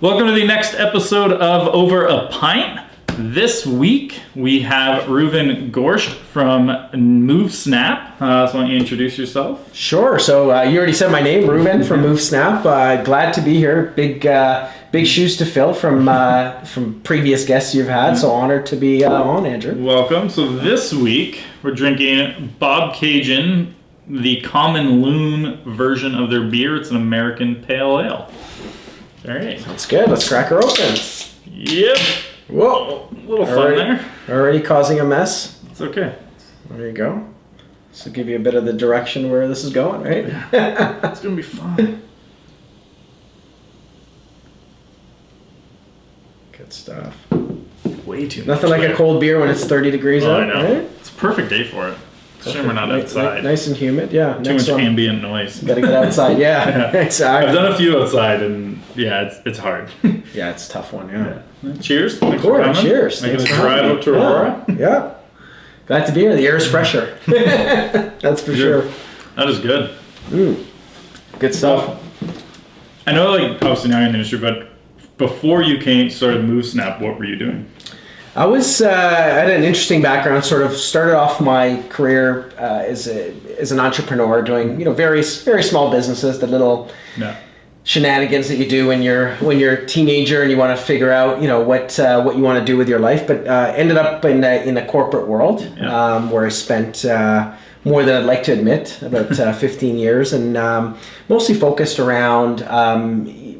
Welcome to the next episode of Over a Pint. This week we have Reuven Gorsht from Movesnap. So why don't you introduce yourself? Sure. So you already said my name, Reuven from Movesnap. Glad to be here. Big shoes to fill from previous guests you've had. So honored to be on, Andrew. Welcome. So this week we're drinking Bob Cajun, the Common Loon version of their beer. It's an American pale ale. All right. That's good. Let's crack her open. Yep. Whoa. A little fun there. Already causing a mess. It's okay. There you go. So give you a bit of the direction where this is going, right? It's going to be fun. Good stuff. Way too much. Nothing like a cold beer when it's 30 degrees out, I know. right? It's a perfect day for it. Shame we're not outside. Nice and humid, yeah. Too much ambient noise. Gotta get outside, yeah. Exactly. I've done a few outside, and yeah, it's hard. Yeah, it's a tough one, yeah. Cheers. Of course, cheers. Making a drive up to Aurora. Yeah. Glad to be here. The air is fresher. That's for sure. That is good. Good stuff. I know, obviously now you're in the industry, but before you started Movesnap, what were you doing? I had an interesting background. Sort of started off my career as an entrepreneur, doing very small businesses, the little shenanigans that you do when you're a teenager and you want to figure out what you want to do with your life. But ended up in the corporate world where I spent more than I'd like to admit, about 15 years, and mostly focused around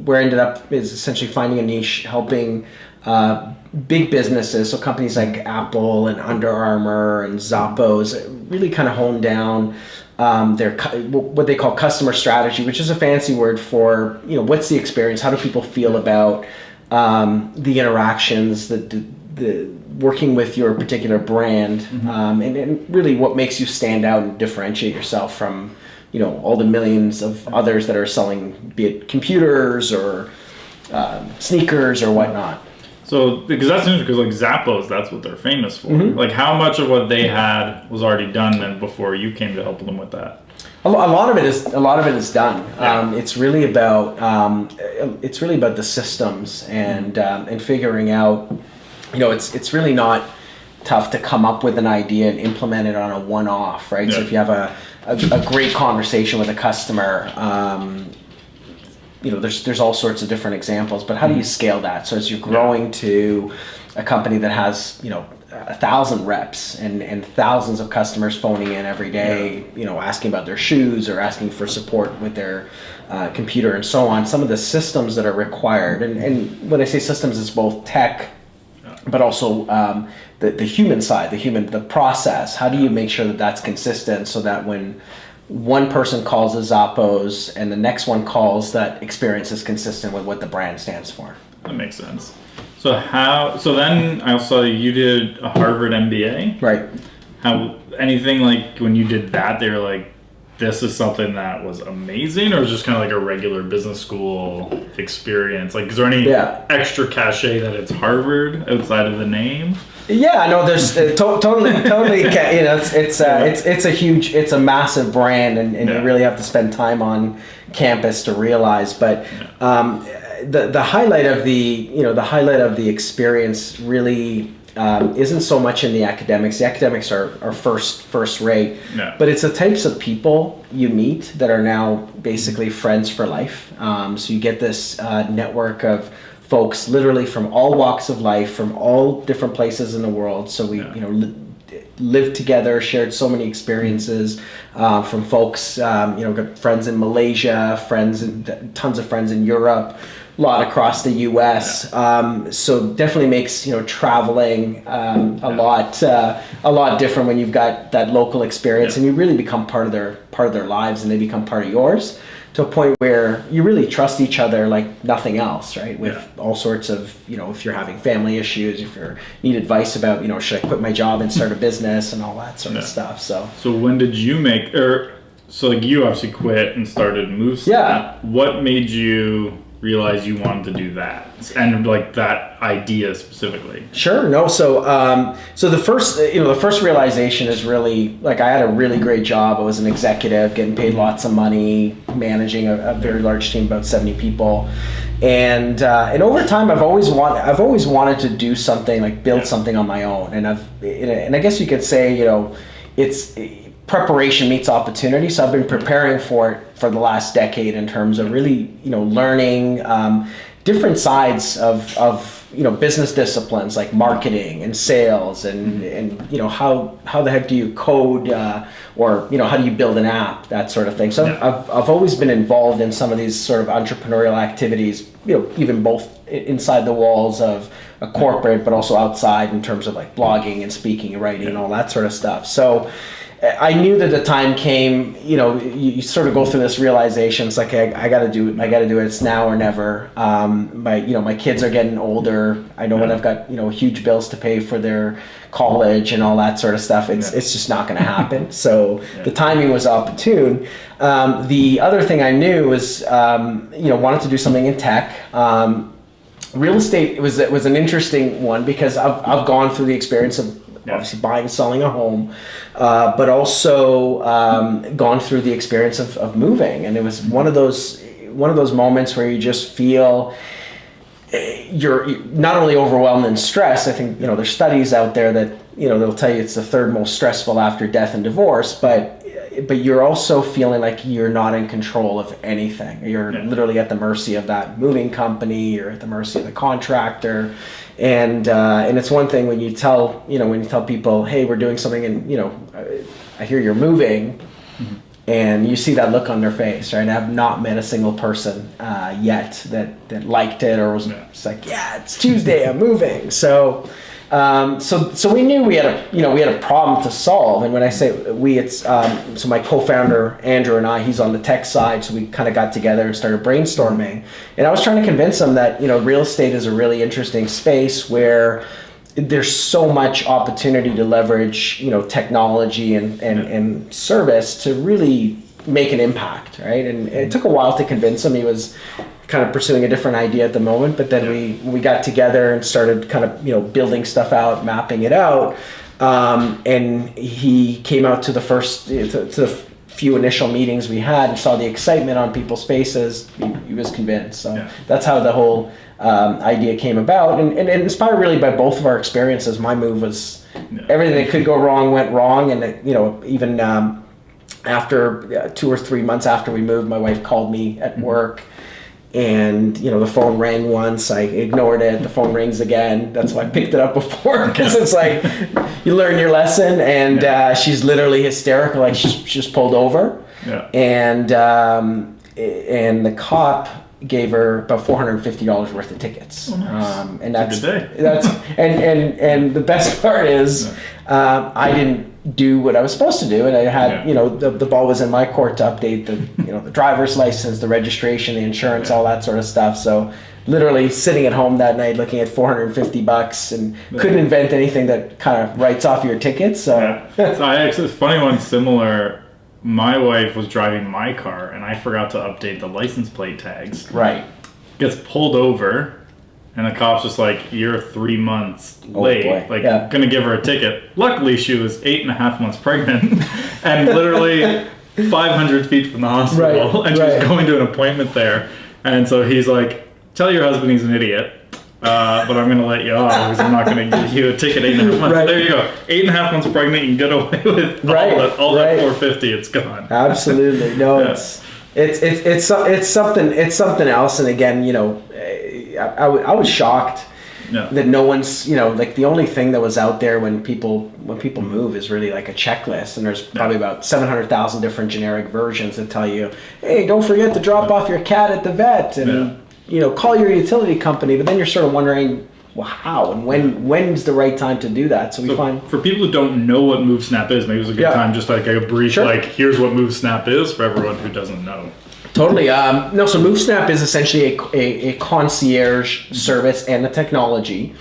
where I ended up is essentially finding a niche, helping big businesses, so companies like Apple and Under Armour and Zappos, really kind of hone down their what they call customer strategy, which is a fancy word for what's the experience, how do people feel about the interactions, the working with your particular brand, and really what makes you stand out and differentiate yourself from all the millions of others that are selling, be it computers or sneakers or whatnot. So, because that's interesting, because Zappos, that's what they're famous for. How much of what they had was already done then before you came to help them with that? A lot of it is done. Yeah. It's really about the systems and figuring out. It's really not tough to come up with an idea and implement it on a one-off, right? Yeah. So if you have a great conversation with a customer. There's all sorts of different examples, but how do you scale that? So as you're growing to a company that has 1,000 reps and thousands of customers phoning in every day, asking about their shoes or asking for support with their computer and so on, some of the systems that are required, and when I say systems, it's both tech, but also the human side, the process. How do you make sure that that's consistent so that when one person calls a Zappos and the next one calls, that experience is consistent with what the brand stands for? That makes sense. So then I saw you did a Harvard MBA. Right. Anything when you did that, they were like, this is something that was amazing, or was just kind of a regular business school experience? Is there any extra cachet that it's Harvard outside of the name? Yeah, no, there's totally. It's a massive brand, and you really have to spend time on campus to realize. But the highlight of the experience really isn't so much in the academics. The academics are first rate, but it's the types of people you meet that are now basically friends for life. So you get this network of folks literally from all walks of life, from all different places in the world. So we lived together, shared so many experiences from folks, got friends in Malaysia, tons of friends in Europe, a lot across the US. So definitely makes traveling a lot different when you've got that local experience, and you really become part of their lives, and they become part of yours, to a point where you really trust each other like nothing else, right? With all sorts of, if you're having family issues, if you need advice about, should I quit my job and start a business and all that sort of stuff. So when did you you obviously quit and started Movesnap. Yeah. What made you realize you wanted to do that, and that idea specifically? Sure. No. So the first realization is really I had a really great job. I was an executive, getting paid lots of money, managing a very large team, about 70 people, And over time, I've always wanted to do something, like build something on my own. And I guess you could say, it's preparation meets opportunity. So I've been preparing for it for the last decade in terms of really, learning different sides of business disciplines like marketing and sales and how the heck do you code or how do you build an app, that sort of thing. So I've always been involved in some of these sort of entrepreneurial activities, even both inside the walls of a corporate, but also outside in terms of like blogging and speaking and writing and all that sort of stuff. So I knew that the time came, you sort of go through this realization. It's like, I got to do it. It's now or never. My kids are getting older. I know when I've got, huge bills to pay for their college and all that sort of stuff, it's just not going to happen. So the timing was opportune. The other thing I knew was, wanted to do something in tech. Real estate was an interesting one because I've gone through the experience of obviously buying and selling a home, but also gone through the experience of moving. And it was one of those moments where you just feel you're not only overwhelmed and stressed. I think, there's studies out there that, they'll tell you it's the third most stressful after death and divorce, but you're also feeling like you're not in control of anything. You're literally at the mercy of that moving company. You're at the mercy of the contractor. And it's one thing when you tell people, hey, we're doing something, and I hear you're moving, and you see that look on their face, right? And I've not met a single person yet that liked it or was just like, yeah, it's Tuesday, I'm moving. So we knew we had a problem to solve. And when I say we, it's so my co-founder Andrew and I, he's on the tech side, so we kind of got together and started brainstorming. And I was trying to convince him that real estate is a really interesting space where there's so much opportunity to leverage technology and service to really make an impact, right? And it took a while to convince him. He was kind of pursuing a different idea at the moment, but then we got together and started kind of building stuff out, mapping it out, and he came out to the few initial meetings we had and saw the excitement on people's faces. He was convinced. So that's how the whole idea came about, and inspired really by both of our experiences. My move was everything that could go wrong went wrong, and even after 2 or 3 months after we moved, my wife called me at work. And the phone rang once, I ignored it, the phone rings again. That's why I picked it up before, because it's like you learn your lesson. And she's literally hysterical, like she's just pulled over. And the cop gave her about $450 worth of tickets. And that's and the best part is I didn't do what I was supposed to do, and I had the ball was in my court to update the driver's license, the registration, the insurance, all that sort of stuff. So literally sitting at home that night looking at $450 and couldn't invent anything that kind of writes off your tickets. So I actually, a funny one similar. My wife was driving my car and I forgot to update the license plate tags. Right. Gets pulled over. And the cop's just like, you're 3 months late. Gonna give her a ticket. Luckily, she was 8.5 months pregnant and literally 500 feet from the hospital. And she was going to an appointment there. And so he's like, tell your husband he's an idiot. But I'm gonna let you off because I'm not gonna give you a ticket 8.5 months. There you go. 8.5 months pregnant, you can get away with all that 450. It's gone. Absolutely. No, it's something else. And again, I was shocked that no one's, like the only thing that was out there when people move is really like a checklist, and there's probably about 700,000 different generic versions that tell you, hey, don't forget to drop off your cat at the vet, and call your utility company. But then you're sort of wondering, well, how and when's the right time to do that? So find, for people who don't know what Movesnap is, maybe it's a good time just like a brief like here's what Movesnap is for everyone who doesn't know. Totally. So Movesnap is essentially a concierge service and a technology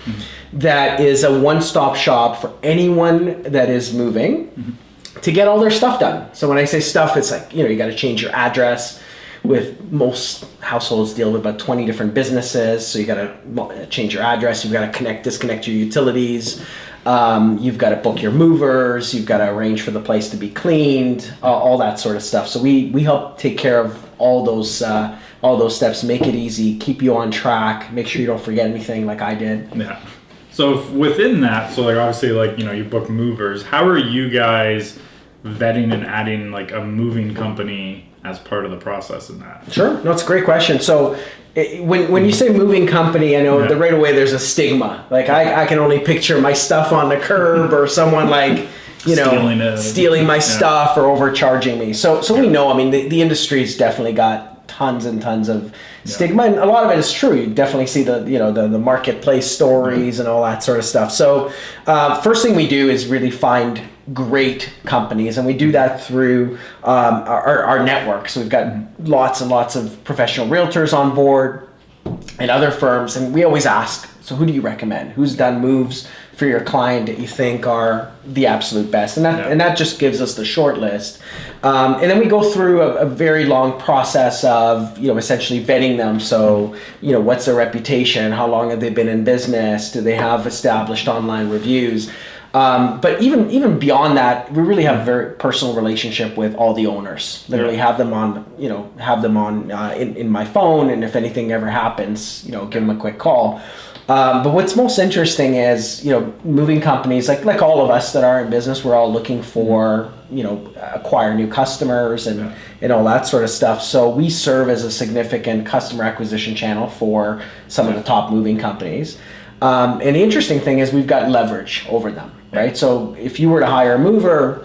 that is a one-stop shop for anyone that is moving to get all their stuff done. So when I say stuff, it's like, you got to change your address. With most households deal with about 20 different businesses. So you got to change your address. You've got to disconnect your utilities. You've got to book your movers. You've got to arrange for the place to be cleaned, all that sort of stuff. So we help take care of all those all those steps, make it easy, keep you on track, make sure you don't forget anything like I did. Yeah. So within that, so like obviously like, you book movers, how are you guys vetting and adding like a moving company as part of the process in that? Sure. No, it's a great question. So when you say moving company, I know that right away there's a stigma. Like I can only picture my stuff on the curb or someone like, stealing my stuff or overcharging me. So we know, I mean, the industry's definitely got tons and tons of stigma, and a lot of it is true. You definitely see the marketplace stories and all that sort of stuff. So first thing we do is really find great companies, and we do that through our network. So we've got lots and lots of professional realtors on board and other firms, and we always ask, so who do you recommend? Who's done moves for your client that you think are the absolute best? And that just gives us the short list. And then we go through a very long process of, essentially vetting them. So, what's their reputation? How long have they been in business? Do they have established online reviews? But even beyond that, we really have a very personal relationship with all the owners. Literally have them on in my phone, and if anything ever happens, give them a quick call. But what's most interesting is, moving companies, like all of us that are in business, we're all looking for, acquire new customers and all that sort of stuff. So we serve as a significant customer acquisition channel for some of the top moving companies. And the interesting thing is we've got leverage over them, right? So if you were to hire a mover,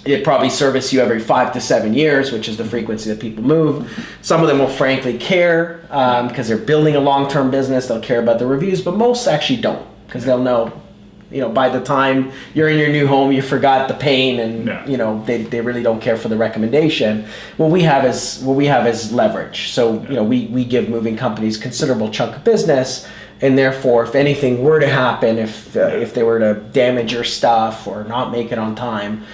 it probably service you every 5 to 7 years, which is the frequency that people move. Some of them will frankly care because they're building a long-term business. They'll care about the reviews, but most actually don't, because they'll know, by the time you're in your new home, you forgot the pain, and they really don't care for the recommendation. What we have is leverage. So we give moving companies considerable chunk of business. And therefore, if anything were to happen, if they were to damage your stuff or not make it on time,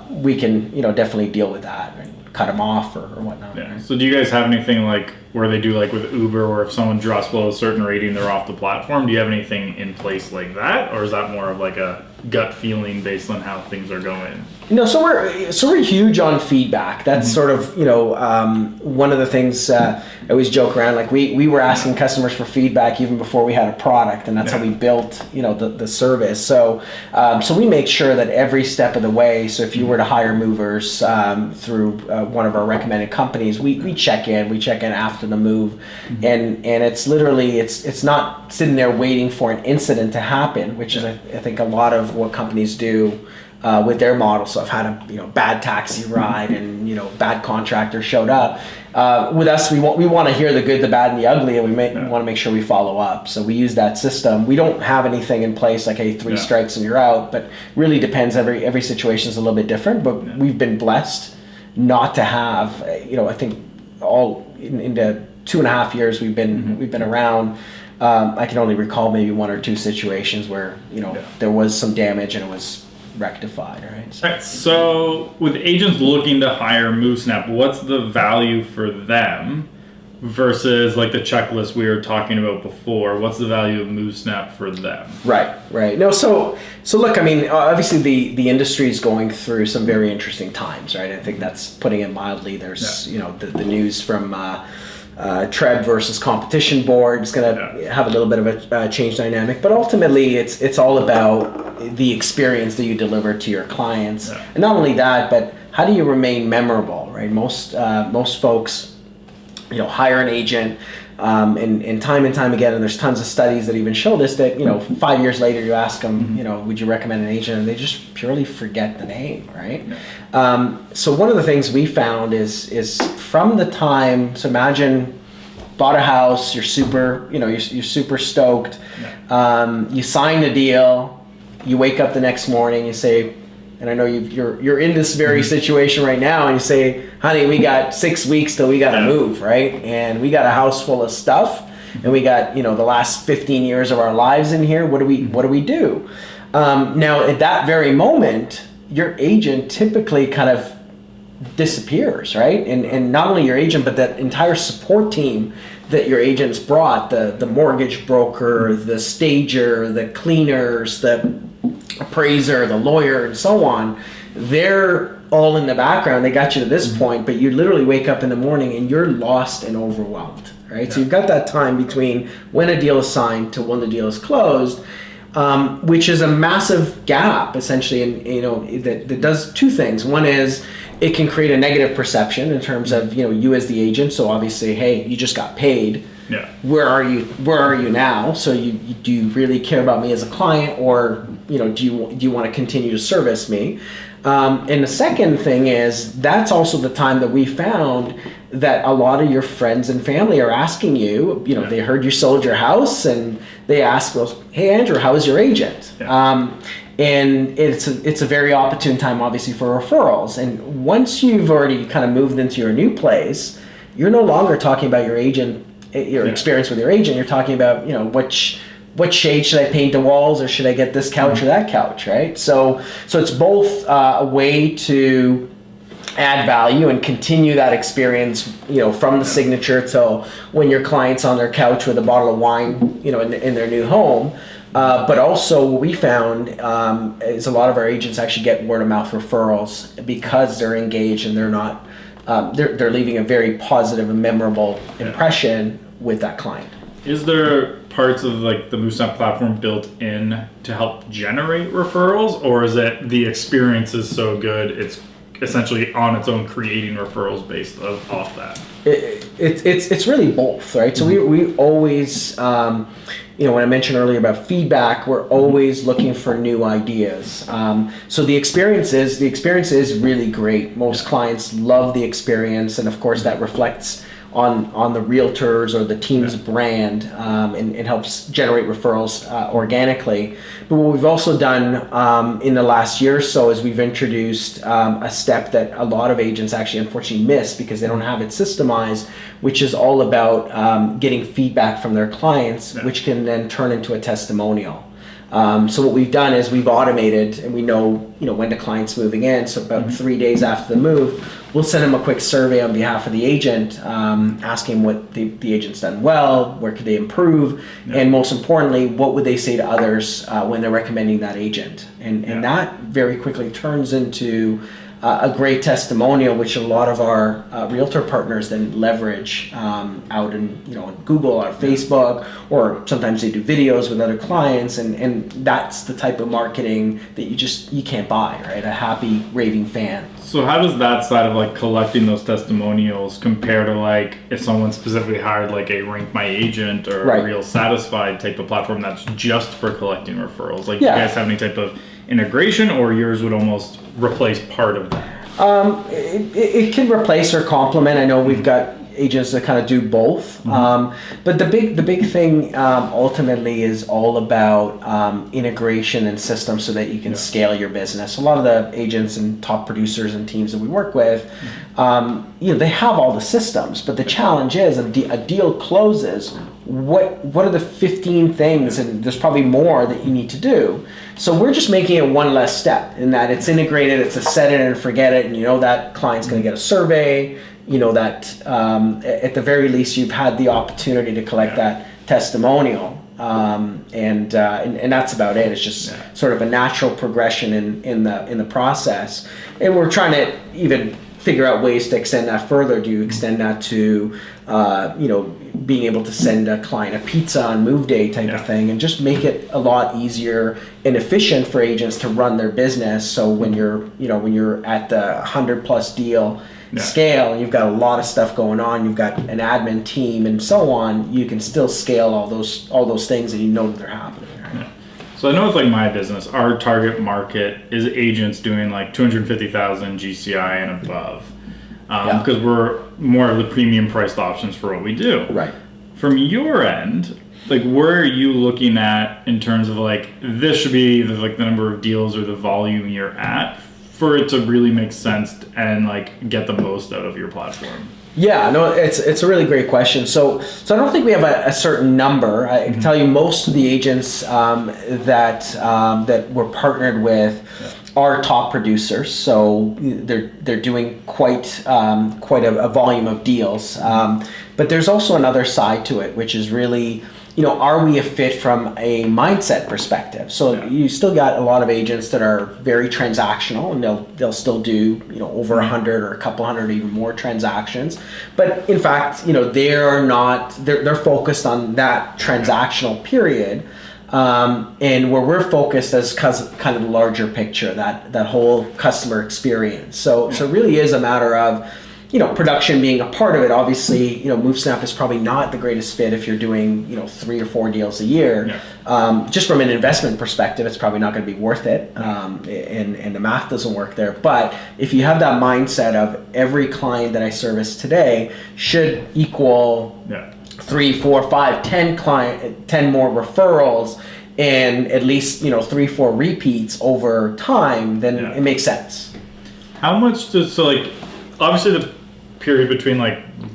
we can definitely deal with that and cut them off or whatnot. Yeah. Right? So do you guys have anything like where they do like with Uber, or if someone drops below a certain rating, they're off the platform? Do you have anything in place like that, or is that more of like a gut feeling based on how things are going? So we're huge on feedback. That's sort of one of the things I always joke around. Like we were asking customers for feedback even before we had a product, and that's how we built the service. So we make sure that every step of the way. So if you were to hire movers through one of our recommended companies, we check in after the move, and it's literally it's not sitting there waiting for an incident to happen, which is I think a lot of what companies do with their model. So I've had a bad taxi ride, and bad contractor showed up. With us, we want to hear the good, the bad, and the ugly, and we want to make sure we follow up. So we use that system. We don't have anything in place like, hey, 3 strikes and you're out, but really depends. Every situation is a little bit different. But we've been blessed not to have. I think all in the 2.5 years we've been around. I can only recall maybe 1 or 2 situations where there was some damage and it was rectified, right? All right. So with agents looking to hire Movesnap, what's the value for them versus like the checklist we were talking about before? What's the value of Movesnap for them? Right. No, so look, I mean, obviously the industry is going through some very interesting times, right? I think that's putting it mildly. There's the news from Treb versus competition board is going to have a little bit of a change dynamic, but ultimately it's all about the experience that you deliver to your clients, and not only that, but how do you remain memorable, right? Most folks, hire an agent, and time again, and there's tons of studies that even show this, that 5 years later you ask them, would you recommend an agent, and they just purely forget the name, right? So one of the things we found is from the time, so imagine bought a house, you're super stoked, you sign the deal, you wake up the next morning, you say, and I know you're in this very situation right now, and you say, honey, we got 6 weeks till we got to move, right? And we got a house full of stuff, and we got the last 15 years of our lives in here. What do we do? Now at that very moment, your agent typically kind of disappears, right? And not only your agent, but that entire support team that your agent's brought, the mortgage broker, the stager, the cleaners, the appraiser, the lawyer, and so on, they're all in the background. They got you to this point, but you literally wake up in the morning and you're lost and overwhelmed, right? Yeah. So you've got that time between when a deal is signed to when the deal is closed, which is a massive gap, essentially, and that does two things. One is it can create a negative perception in terms of you as the agent. So obviously, hey, you just got paid. Yeah. Where are you now? So do you really care about me as a client, or do you want to continue to service me? And the second thing is that's also the time that we found that a lot of your friends and family are asking you. They heard you sold your house and they ask, well, hey Andrew, how is your agent? Yeah. And it's a very opportune time, obviously, for referrals. And once you've already kind of moved into your new place, you're no longer talking about your agent, your experience with your agent. You're talking about what shade should I paint the walls, or should I get this couch or that couch, right? So it's both a way to add value and continue that experience, from the signature till when your client's on their couch with a bottle of wine, in their new home. But also what we found is a lot of our agents actually get word of mouth referrals because they're engaged and they're not, they're leaving a very positive and memorable impression with that client. Is there parts of like the Movesnap platform built in to help generate referrals, or is it the experience is so good it's essentially on its own creating referrals based off that? It's really both, right? So we always, when I mentioned earlier about feedback, we're always looking for new ideas. So the experience is really great. Most clients love the experience, and of course that reflects on the realtors or the team's brand, and helps generate referrals organically. But what we've also done in the last year or so is we've introduced a step that a lot of agents actually unfortunately miss because they don't have it systemized, which is all about getting feedback from their clients, which can then turn into a testimonial. So what we've done is we've automated, and we know when the client's moving in. So about 3 days after the move, we'll send them a quick survey on behalf of the agent, asking what the agent's done well, where could they improve, and most importantly, what would they say to others when they're recommending that agent. And that very quickly turns into a great testimonial, which a lot of our realtor partners then leverage out in on Google or Facebook, or sometimes they do videos with other clients, and that's the type of marketing that you can't buy, right? A happy raving fan. So how does that side of like collecting those testimonials compare to like if someone specifically hired like a Rank My Agent or a Real Satisfied type of platform that's just for collecting referrals? Like, do you guys have any type of integration, or yours would almost replace part of that? It can replace or complement. I know we've got agents that kind of do both. But the big thing ultimately is all about integration and systems so that you can scale your business. A lot of the agents and top producers and teams that we work with, they have all the systems, but the challenge is a deal closes. What are the 15 things, and there's probably more that you need to do. So we're just making it one less step in that it's integrated, it's a set it and forget it, and that client's going to get a survey, that at the very least you've had the opportunity to collect that testimonial, and that's about it. It's just sort of a natural progression in the process, and we're trying to even figure out ways to extend that further. Do you extend that to being able to send a client a pizza on move day type of thing, and just make it a lot easier and efficient for agents to run their business. So when you're at the 100+ deal scale and you've got a lot of stuff going on, you've got an admin team and so on, you can still scale all those things and that they're happening. Right? So I know with like my business, our target market is agents doing like 250,000 GCI and above. Because we're more of the premium priced options for what we do. Right. From your end, like where are you looking at in terms of like this should be the number of deals or the volume you're at for it to really make sense and like get the most out of your platform? Yeah, no, it's a really great question. So I don't think we have a certain number. I can tell you most of the agents that we're partnered with are top producers, so they're doing quite a volume of deals. But there's also another side to it, which is really are we a fit from a mindset perspective? So you still got a lot of agents that are very transactional, and they'll still do over 100 or a couple hundred, even more transactions. But in fact, they're focused on that transactional period. And where we're focused as kind of the larger picture, that whole customer experience. So it really is a matter of, production being a part of it. Obviously, Movesnap is probably not the greatest fit if you're doing, 3 or 4 deals a year. Yeah. Just from an investment perspective, it's probably not going to be worth it. And the math doesn't work there. But if you have that mindset of every client that I service today should equal 3, 4, 5, 10 more referrals, and at least 3, 4 repeats over time, then it makes sense. How much obviously the period between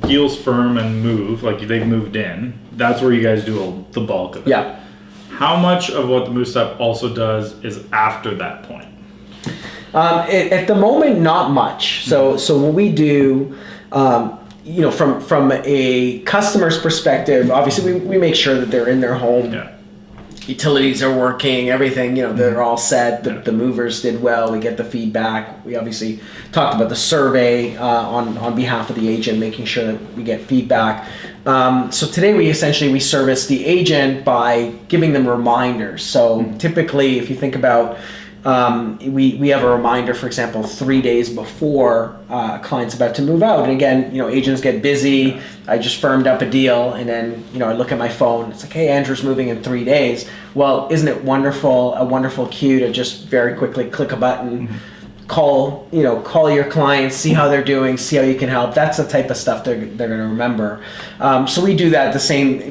deals firm and move, they've moved in, that's where you guys do the bulk of it. Yeah. How much of what the Movesnap also does is after that point? At the moment, not much. So what we do, from a customer's perspective, obviously we make sure that they're in their home. Yeah. Utilities are working, everything, they're all set. The movers did well. We get the feedback. We obviously talked about the survey on behalf of the agent, making sure that we get feedback. So today we service the agent by giving them reminders. So typically, if you think about, we have a reminder, for example, 3 days before a client's about to move out. And again, agents get busy. I just firmed up a deal, and then I look at my phone. It's like, hey, Andrew's moving in 3 days. Well, isn't it wonderful? A wonderful cue to just very quickly click a button, call your clients, see how they're doing, see how you can help. That's the type of stuff they're going to remember. So we do that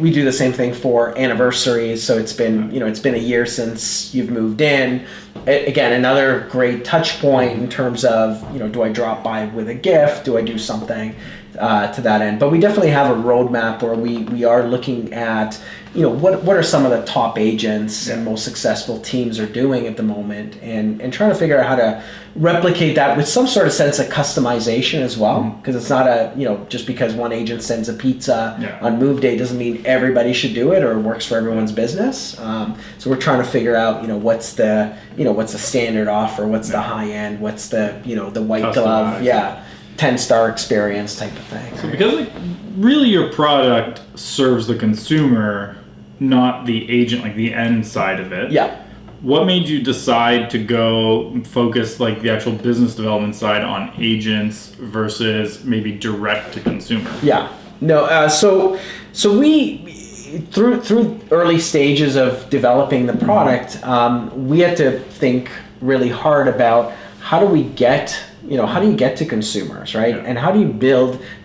we do the same thing for anniversaries. So it's been a year since you've moved in. Again, another great touch point in terms of, do I drop by with a gift? Do I do something to that end? But we definitely have a roadmap where we are looking at, what are some of the top agents and most successful teams are doing at the moment, and trying to figure out how to replicate that with some sort of sense of customization as well. Because it's not just because one agent sends a pizza on move day doesn't mean everybody should do it or works for everyone's business. So we're trying to figure out, what's the standard offer, what's the high end, what's the white glove, 10-star experience type of thing. So because really your product serves the consumer, not the agent, the end side of it. Yeah. What made you decide to go focus the actual business development side on agents versus maybe direct to consumer? Yeah. No. So we through early stages of developing the product, we had to think really hard about how do you get to consumers, right? And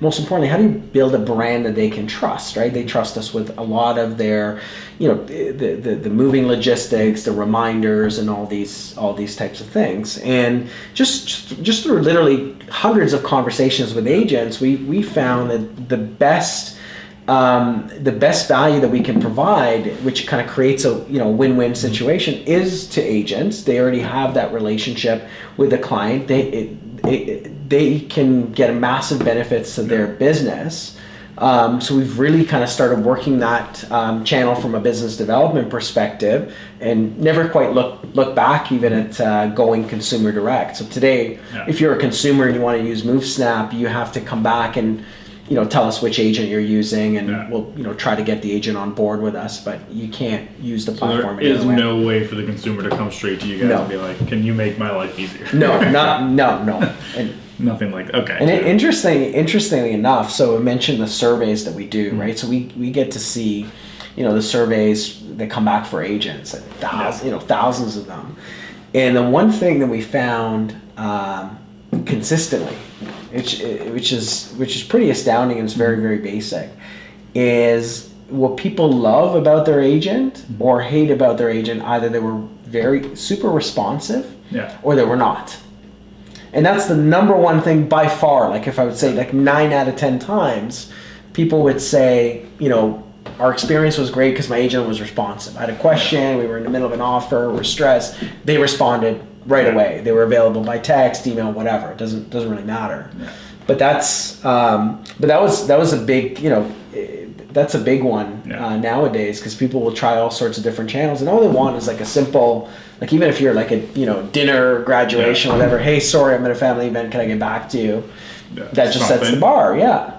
most importantly, how do you build a brand that they can trust, right? They trust us with a lot of their, the moving logistics, the reminders, and all these types of things. And just through literally hundreds of conversations with agents, we found that the best value that we can provide, which kind of creates a win-win situation, is to agents. They already have that relationship with the client. They can get massive benefits to their business. So we've really kind of started working that channel from a business development perspective, and never quite look back even at going consumer direct. So today, if you're a consumer and you want to use Movesnap, you have to come back and tell us which agent you're using, and we'll try to get the agent on board with us, but you can't use the platform. There is no way for the consumer to come straight to you guys and be like, can you make my life easier? No. And nothing like that. Okay. And interestingly enough, so I mentioned the surveys that we do, right? So we get to see, the surveys that come back for agents, thousands of them. And the one thing that we found consistently, which is pretty astounding, and it's very, very basic, is what people love about their agent or hate about their agent. Either they were very super responsive, or they were not. And that's the number one thing by far. If I would say 9 out of 10 times, people would say, our experience was great because my agent was responsive. I had a question, we were in the middle of an offer, we're stressed. They responded right away. They were available by text, email, whatever. It doesn't really matter. But that was a big, that's a big one nowadays, because people will try all sorts of different channels, and all they want is like a simple, like even if you're like a dinner, graduation, whatever. Hey, sorry, I'm at a family event. Can I get back to you? Yeah, that just sets the bar. Yeah.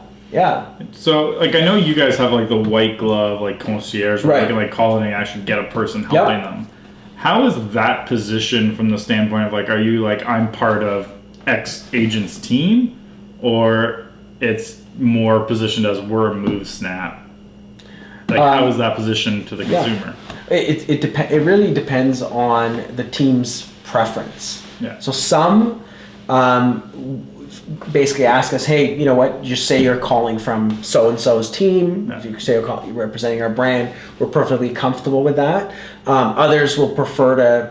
So like I know you guys have like the white glove like concierge where you can like call in and actually get a person helping them. How is that positioned from the standpoint of like, are you like, I'm part of X agent's team, or it's more positioned as we're a Movesnap? Like how is that positioned to the consumer? It really depends on the team's preference. Yeah. So some basically ask us, hey, you know what? Just say you're calling from so and so's team. Yeah. You say you're representing our brand. We're perfectly comfortable with that. Others will prefer to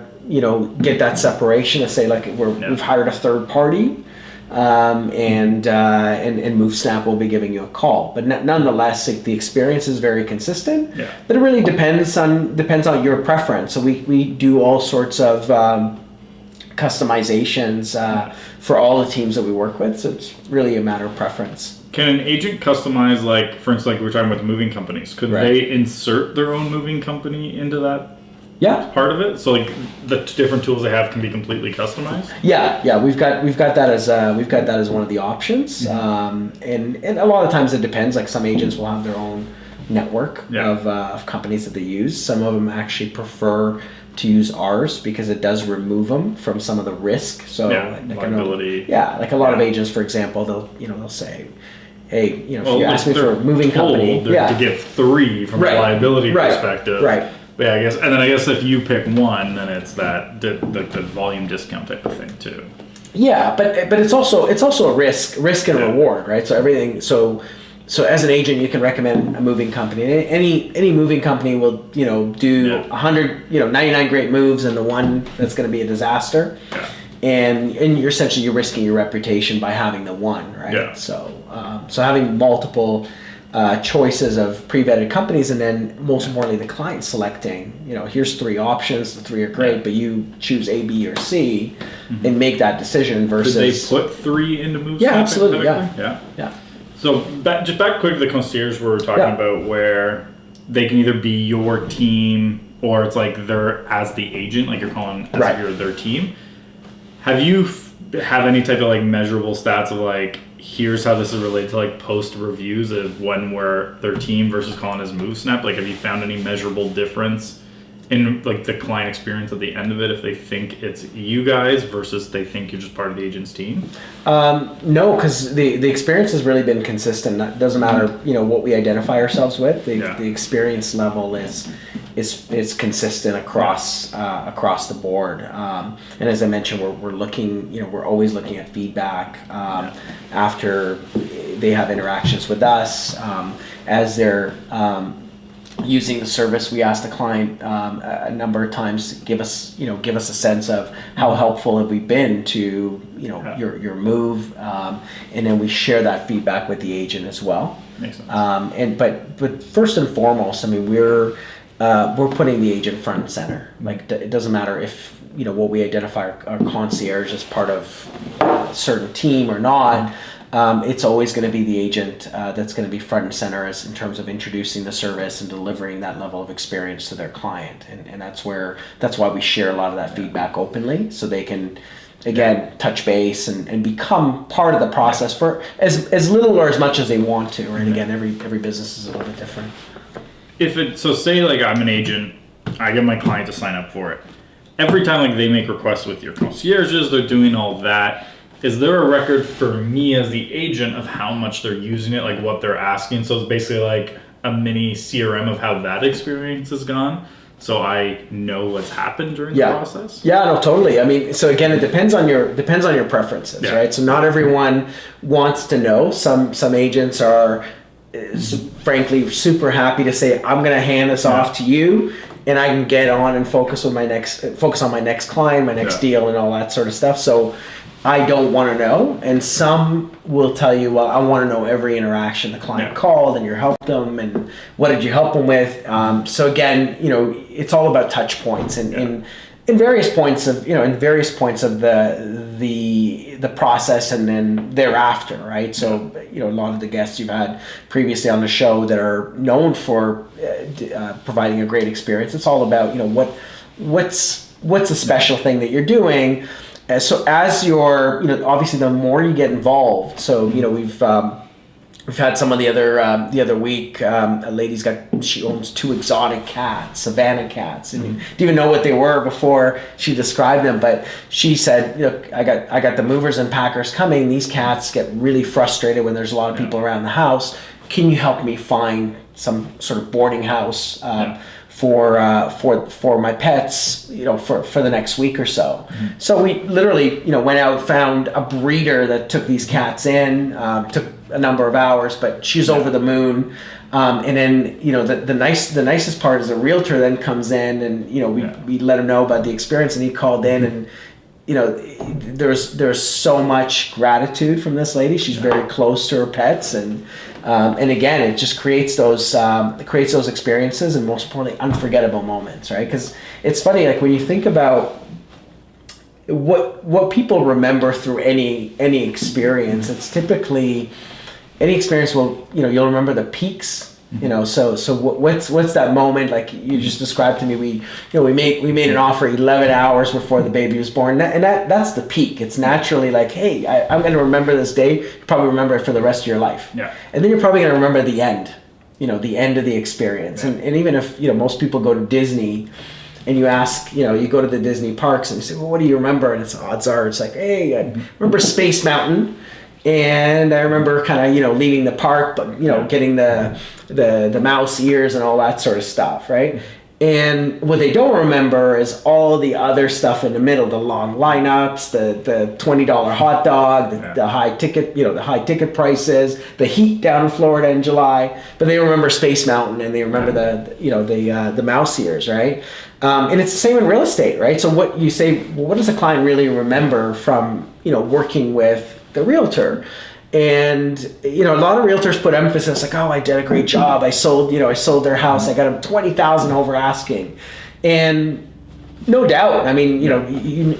get that separation and say like we've hired a third party. And Movesnap will be giving you a call, but nonetheless, the experience is very consistent. Yeah. But it really depends on your preference. So we do all sorts of customizations for all the teams that we work with. So it's really a matter of preference. Can an agent customize, like for instance, like we're talking about the moving companies? Could they insert their own moving company into that? Yeah, part of it. So like the different tools they have can be completely customized. Yeah. We've got that as one of the options. Mm-hmm. And a lot of times it depends. Like some agents will have their own network of companies that they use. Some of them actually prefer to use ours because it does remove them from some of the risk. So liability. Like a lot of agents, for example, they'll say, hey, if you ask me for a moving company, to get 3 from a liability perspective. Right. Yeah, I guess if you pick one, then it's that the volume discount type of thing too. Yeah, but it's also a risk and reward, right? So everything. So as an agent, you can recommend a moving company. Any moving company will do 100 99 great moves and the one that's going to be a disaster. Yeah. And you're risking your reputation by having the one, right? Yeah. So having multiple choices of pre-vetted companies, and then most importantly the client selecting, here's 3 options, the 3 are great, but you choose A, B, or C and make that decision versus... Could they put 3 into Movesnap? Yeah, absolutely. Yeah. So back quick to the concierge we were talking about, where they can either be your team or it's like they're as the agent, like you're calling as if you're their team. Have you have any type of like measurable stats of like, here's how this is related to like post reviews of when we're their team versus calling as Movesnap? Like, have you found any measurable difference in like the client experience at the end of it if they think it's you guys versus they think you're just part of the agent's team? No, because the experience has really been consistent. It doesn't matter what we identify ourselves with. The experience level is consistent across the board. And as I mentioned, we're looking, we're always looking at feedback after they have interactions with us. As they're using the service, we ask the client a number of times to give us a sense of how helpful have we been to your move, and then we share that feedback with the agent as well. Makes sense. But first and foremost, I mean, we're putting the agent front and center. Like, it doesn't matter if what we identify our concierge as part of a certain team or not. It's always going to be the agent that's going to be front and center as in terms of introducing the service and delivering that level of experience to their client, and that's why we share a lot of that feedback openly, so they can again touch base and become part of the process for as little or as much as they want to. Right? Again, every business is a little bit different. So say like I'm an agent, I get my client to sign up for it. Every time like they make requests with your concierges, they're doing all that. Is there a record for me as the agent of how much they're using it, like what they're asking? So it's basically like a mini CRM of how that experience has gone, so I know what's happened during the process? Yeah, no, totally. I mean, so again, it depends on your preferences, right? So not everyone wants to know. Some agents are frankly super happy to say, I'm going to hand this off to you, and I can get on and focus on my next client, my next deal, and all that sort of stuff. So I don't want to know, and some will tell you, well, I want to know every interaction the client called, and you helped them, and what did you help them with? So again, it's all about touch points, and in various points of the the process and then thereafter, right? So, a lot of the guests you've had previously on the show that are known for providing a great experience, it's all about, what's a special thing that you're doing. So as you're, obviously the more you get involved, so, we've had someone the other week, a lady's she owns 2 exotic cats, Savannah cats, and didn't even know what they were before she described them. But she said, I got the movers and packers coming. These cats get really frustrated when there's a lot of people around the house. Can you help me find some sort of boarding house for my pets, for the next week or so. So we literally, went out, found a breeder that took these cats in, took a number of hours, but she's over the moon. And then, the nicest part is a realtor then comes in and, we let him know about the experience, and he called in and, there's so much gratitude from this lady. She's very close to her pets, and again, it just creates those experiences, and most importantly, unforgettable moments, right? Because it's funny, like when you think about what people remember through any experience, it's typically any experience you'll remember the peaks. So what's that moment like you just described to me? We made an offer 11 hours before the baby was born, and that's the peak. It's naturally like, hey, I'm going to remember this day. You probably remember it for the rest of your life. Yeah. And then you're probably going to remember the end. The end of the experience. Yeah. And even if most people go to Disney, and you ask, you go to the Disney parks and you say, well, what do you remember? And odds are it's like, hey, I remember Space Mountain. And I remember kind of, leaving the park, but, getting the mouse ears and all that sort of stuff, right? And what they don't remember is all the other stuff in the middle, the long lineups, the $20 hot dog, the high ticket prices, the heat down in Florida in July. But they remember Space Mountain, and they remember the mouse ears, right? And it's the same in real estate, right? So what you say, well, what does a client really remember from, working with the realtor? And a lot of realtors put emphasis like, oh, I did a great job, I sold their house, I got them $20,000 over asking. And no doubt, I mean,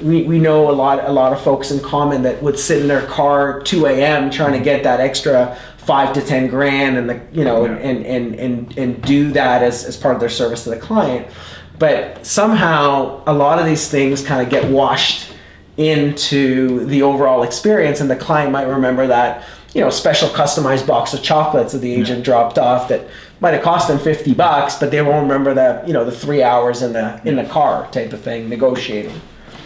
we know a lot of folks in common that would sit in their car at 2 a.m. trying to get that extra $5 to $10,000 and do that as part of their service to the client. But somehow a lot of these things kind of get washed into the overall experience, and the client might remember that special customized box of chocolates that the agent dropped off that might have cost them $50, but they won't remember the 3 hours in the car type of thing negotiating.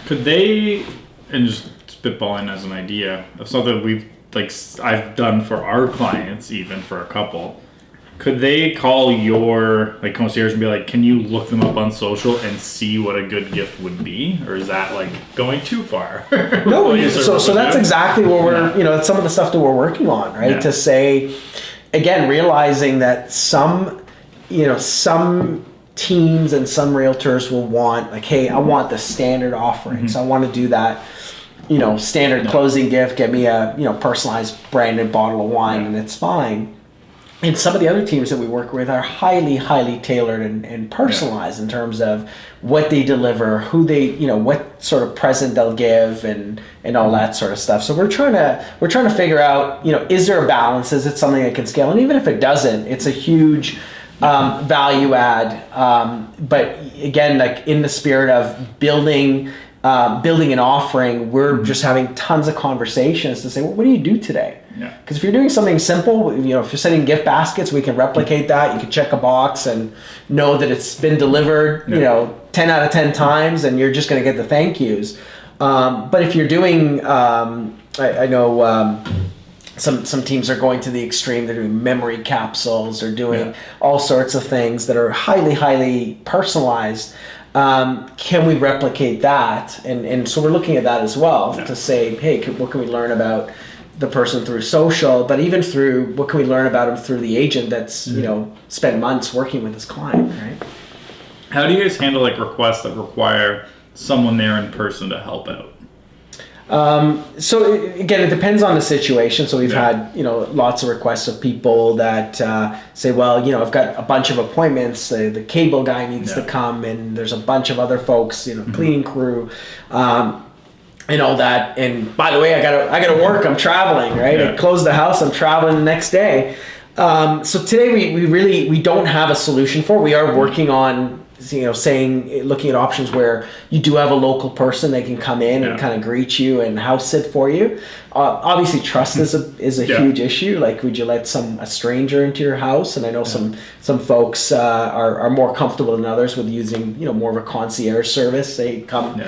Could they, and just spitballing as an idea of something I've done for our clients, even for a couple, could they call your concierge and be like, can you look them up on social and see what a good gift would be? Or is that going too far? No, so that's exactly what we're, that's some of the stuff that we're working on, right? Yeah. To say, again, realizing that some teams and some realtors will want hey, I want the standard offering. So I want to do that, standard closing gift, get me a, personalized branded bottle of wine, and it's fine. And some of the other teams that we work with are highly, highly tailored and personalized in terms of what they deliver, who they, what sort of present they'll give, and all that sort of stuff. So we're trying to figure out, is there a balance? Is it something that can scale? And even if it doesn't, it's a huge value add. But again, in the spirit of building an offering, we're just having tons of conversations to say, well, what do you do today? Because if you're doing something simple, if you're sending gift baskets, we can replicate that. You can check a box and know that it's been delivered, 10 out of 10 times, and you're just going to get the thank yous. But if you're doing, I know some teams are going to the extreme. They're doing memory capsules. They're doing all sorts of things that are highly, highly personalized. Can we replicate that? And so we're looking at that as well to say, hey, what can we learn about the person through social, but even through what can we learn about him through the agent that's spent months working with his client, right? How do you guys handle requests that require someone there in person to help out? So again, it depends on the situation. So we've had, lots of requests of people that say, well, I've got a bunch of appointments. The cable guy needs to come, and there's a bunch of other folks, cleaning crew. and all that. And by the way, I gotta work. I'm traveling, right? I close the house. I'm traveling the next day. So today we don't have a solution for it. We are working on, looking at options where you do have a local person that can come in and kind of greet you and house sit for you. Obviously, trust is a huge issue. Like, would you let a stranger into your house? And I know some folks are more comfortable than others with using more of a concierge service. They come.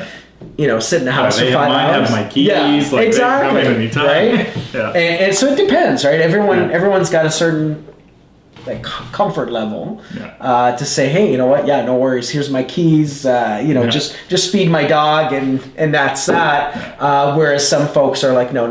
Sit in the house for 5 hours. Have my keys. Exactly. They come anytime. Right? And so it depends, right? Everyone's got a certain comfort level to say, hey, you know what? Yeah, no worries. Here's my keys. Just feed my dog, and that's that. Whereas some folks are like, no,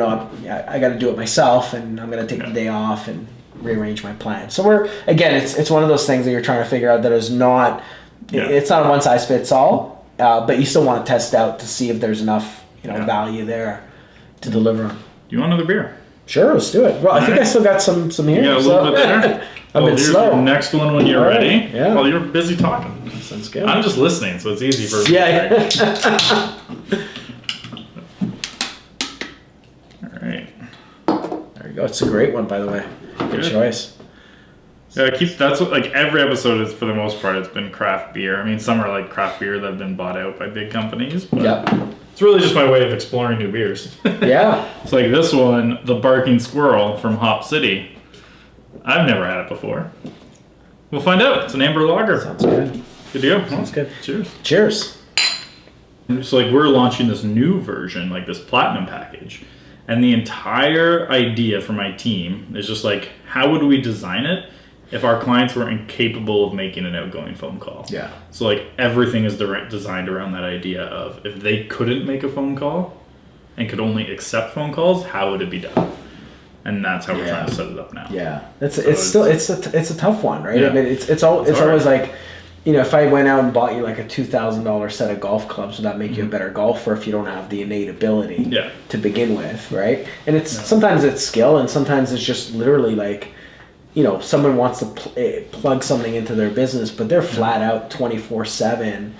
I got to do it myself, and I'm going to take the day off and rearrange my plan. So it's one of those things that you're trying to figure out that is not. It's not a one size fits all. But you still want to test out to see if there's enough, value there to deliver. Do you want another beer? Sure, let's do it. Well, I think I still got some here. Yeah, a little bit there. I've been slow. Your next one when you're ready. Yeah. Well, you're busy talking. Sounds good. I'm just listening, so it's easy for me. Yeah. All right. There you go. It's a great one, by the way. Good choice. Yeah, that's what, every episode is, for the most part, it's been craft beer. I mean, some are craft beer that have been bought out by big companies, but it's really just my way of exploring new beers. Yeah. It's like this one, the Barking Squirrel from Hop City. I've never had it before. We'll find out. It's an amber lager. Sounds good. Good deal. Sounds good. Cheers. Cheers. So we're launching this new version, this platinum package. And the entire idea for my team is just how would we design it if our clients were incapable of making an outgoing phone call? Yeah. So everything is designed around that idea of, if they couldn't make a phone call and could only accept phone calls, how would it be done? And that's how we're trying to set it up now. Yeah. It's a tough one, right? Yeah. I mean, it's always if I went out and bought you a $2,000 set of golf clubs, would that make you a better golfer if you don't have the innate ability to begin with, right? And sometimes it's skill, and sometimes it's just literally someone wants to plug something into their business, but they're flat out 24/7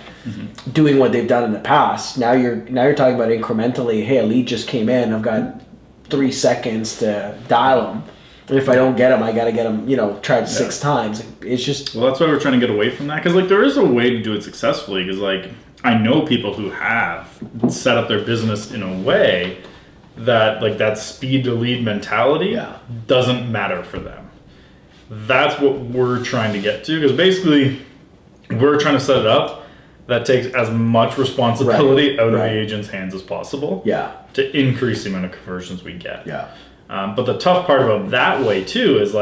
doing what they've done in the past. Now you're talking about incrementally. Hey, a lead just came in. I've got 3 seconds to dial them. And if I don't get them, I got to get them. Try it 6 times. It's just. Well, that's why we're trying to get away from that, because there is a way to do it successfully. Because I know people who have set up their business in a way that that speed to lead mentality doesn't matter for them. That's what we're trying to get to, because basically we're trying to set it up that takes as much responsibility out of the agent's hands as possible to increase the amount of conversions we get. But the tough part about that way too is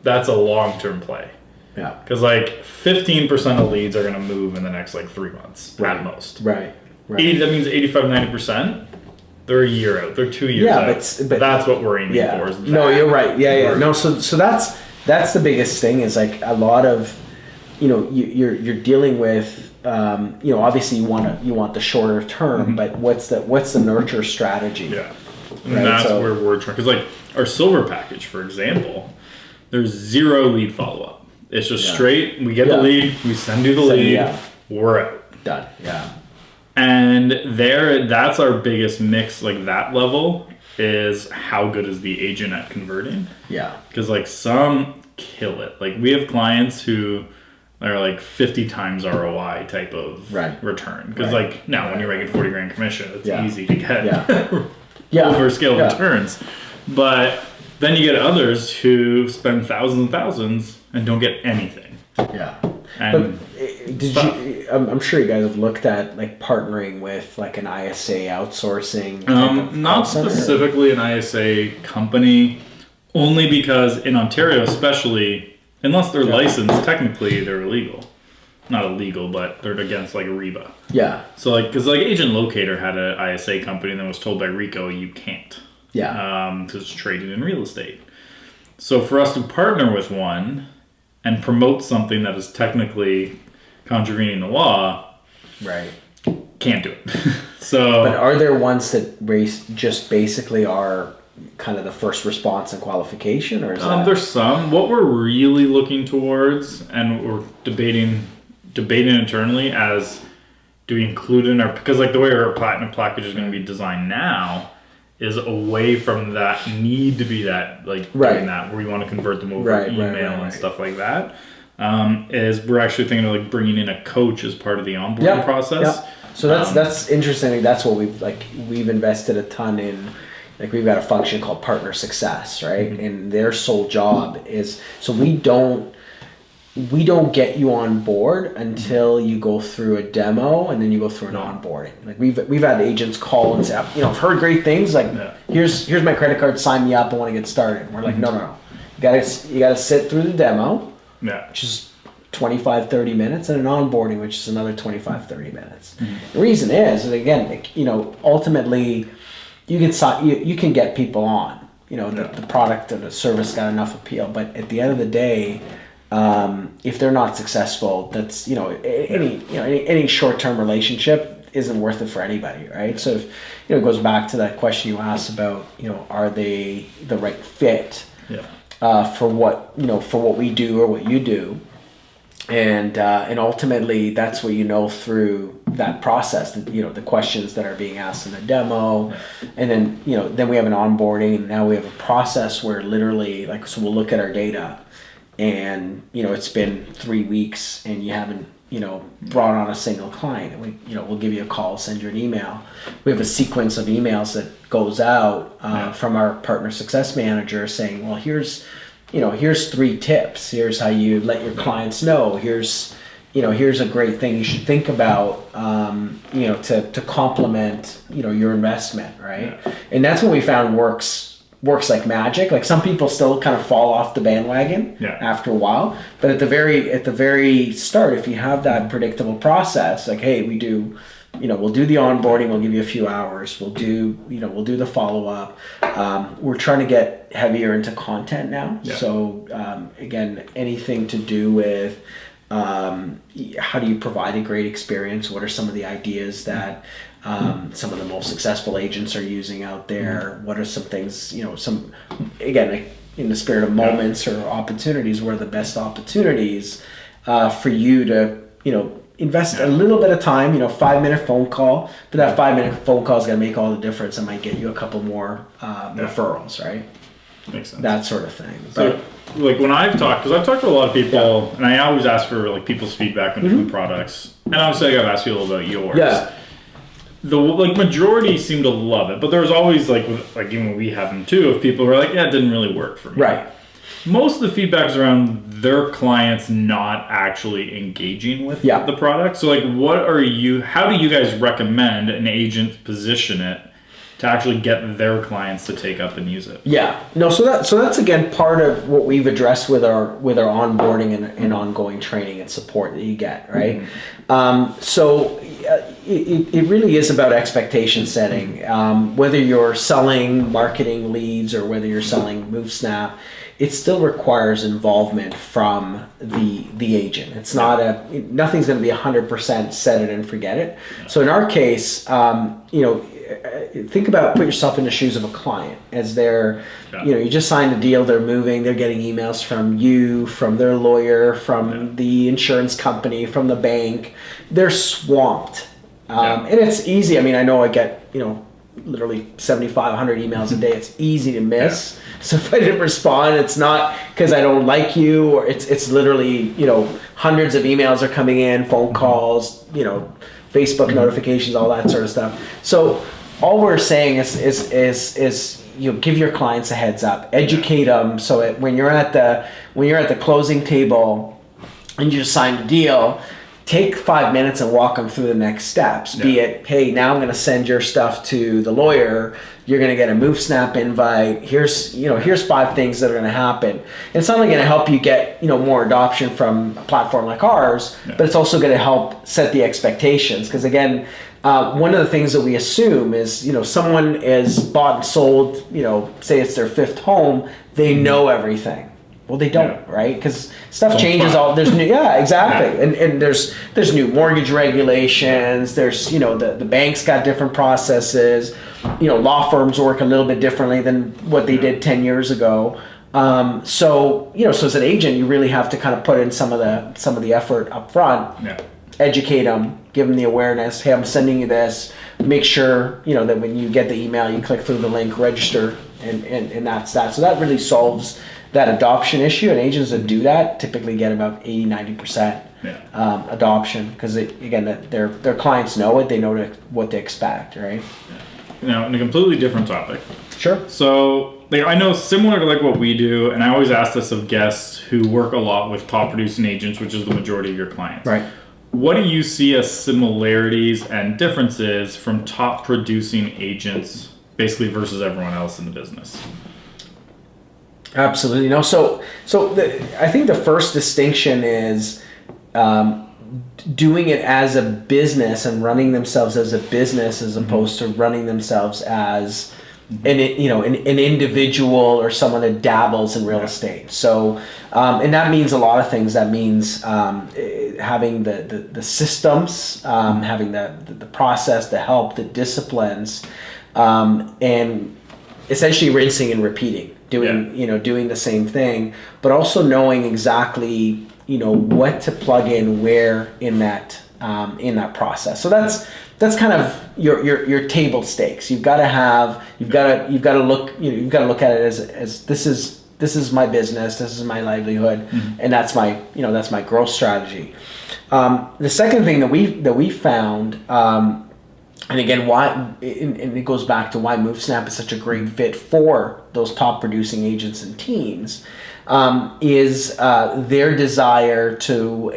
that's a long-term play. Because 15% of leads are going to move in the next 3 months at most. That means 85-90%. They're a year out. They're 2 years out. But that's what we're aiming for. No, you're right. No, so that's the biggest thing is a lot of, you're dealing with, obviously you want the shorter term, but what's the nurture strategy? And that's where we're trying, because our silver package, for example, there's 0 lead follow-up. It's just straight, we get the lead, we send you the lead, we're out. Done. And that's our biggest mix, that level, is how good is the agent at converting. Because some kill it. We have clients who are 50 times ROI type of return. Because now when you're making 40 grand commission, it's easy to get over scale returns. But then you get others who spend thousands and thousands and don't get anything. And I'm sure you guys have looked at partnering with an ISA outsourcing. Not specifically an ISA company, only because in Ontario especially, unless they're licensed, technically they're illegal. Not illegal, but they're against REBA. So because Agent Locator had an ISA company and then was told by RICO you can't. Because it's traded in real estate. So for us to partner with one and promote something that is technically contravening the law, can't do it. But are there ones that just basically are kind of the first response and qualification, or is there's some. What we're really looking towards, and we're debating internally, as do we include in our, because like the way our platinum package is going to be designed now is away from that need to be that, like doing that where you want to convert them over email and stuff like that. Is we're actually thinking of like bringing in a coach as part of the onboarding process. So that's interesting. That's what we've invested a ton in. Like we've got a function called partner success, right? Mm-hmm. And their sole job is, so we don't get you on board until you go through a demo and then you go through an onboarding. Like we've had agents call and say, I've heard great things. Like here's my credit card, sign me up, I want to get started. And we're like, no. You gotta sit through the demo, which is 25, 30 minutes, and an onboarding, which is another 25, 30 minutes. Mm-hmm. The reason is, and again, ultimately you can get people on, the product or the service got enough appeal, but at the end of the day, if they're not successful, that's any short-term relationship isn't worth it for anybody, right? So if it goes back to that question you asked about, are they the right fit for what we do or what you do, and ultimately that's what through that process, the questions that are being asked in the demo, and then we have an onboarding, and now we have a process where literally so we'll look at our data. And it's been 3 weeks and you haven't brought on a single client, and we'll give you a call, send you an email. We have a sequence of emails that goes out from our partner success manager saying, well, here's 3 tips, here's how you let your clients know, here's a great thing you should think about to complement your investment, right? And that's what we found works like magic. Like some people still kind of fall off the bandwagon after a while, but at the very start, if you have that predictable process, like, hey, we'll do the onboarding, we'll give you a few hours, we'll do the follow-up. We're trying to get heavier into content now. So again, anything to do with how do you provide a great experience? What are some of the ideas that some of the most successful agents are using out there? What are some things, again, in the spirit of moments or opportunities, what are the best opportunities for you to, invest a little bit of time, 5-minute phone call, but that 5-minute phone call is going to make all the difference and might get you a couple more referrals, right? Makes sense. That sort of thing. So, like when I've talked to a lot of people, and I always ask for like people's feedback on different products, and obviously I've asked people about yours. Yeah. The majority seem to love it, but there's always even we have them too, if people were like, it didn't really work for me. Right. Most of the feedback is around their clients not actually engaging with the product. So how do you guys recommend an agent position it to actually get their clients to take up and use it? Yeah. No, so that's again part of what we've addressed with our onboarding and ongoing training and support that you get, right? Mm-hmm. It really is about expectation setting. Whether you're selling marketing leads or whether you're selling Movesnap, it still requires involvement from the agent. It's not nothing's going to be 100% set it and forget it. So in our case, put yourself in the shoes of a client as they're, you just signed a deal, they're moving, they're getting emails from you, from their lawyer, from the insurance company, from the bank. They're swamped. And it's easy. I mean, I know I get, literally 75, 100 emails a day. It's easy to miss. Yeah. So if I didn't respond, it's not because I don't like you, or it's literally, hundreds of emails are coming in, phone calls, Facebook notifications, all that sort of stuff. So all we're saying is give your clients a heads up, educate them, so when you're at the closing table and you just signed a deal, take 5 minutes and walk them through the next steps. Yeah. Be it, hey, now I'm going to send your stuff to the lawyer. You're going to get a Movesnap invite. Here's 5 things that are going to happen. And it's not only going to help you get more adoption from a platform like ours, but it's also going to help set the expectations. Because again, one of the things that we assume is someone is bought and sold. Say it's their 5th home. They know everything. Well, they don't, right? Because stuff changes all. There's new, exactly, and there's new mortgage regulations. There's the banks got different processes. Law firms work a little bit differently than what they did 10 years ago. So as an agent, you really have to kind of put in some of the effort up front. Yeah. educate them, give them the awareness. Hey, I'm sending you this. Make sure, you know, that when you get the email, you click through the link, register, and that's that. So that really solves that adoption issue. And agents that do that typically get about 80-90% adoption, because again, their clients know it. They know what they expect, right? Yeah. Now, in a completely different topic. Sure. So, I know similar to like what we do, and I always ask this of guests who work a lot with top producing agents, which is the majority of your clients. Right. What do you see as similarities and differences from top producing agents, basically, versus everyone else in the business? Absolutely. No. So I think the first distinction is doing it as a business and running themselves as a business, as opposed to running themselves as an individual or someone that dabbles in real estate. So, and that means a lot of things. That means having the systems, having the process, the help, the disciplines, and essentially rinsing and repeating, doing the same thing, but also knowing exactly what to plug in where in that process. So that's kind of your table stakes. You've got to look at it as this is my business, this is my livelihood, and that's my growth strategy. The second thing that we found, and again, and it goes back to why Movesnap is such a great fit for those top producing agents and teams, is their desire to,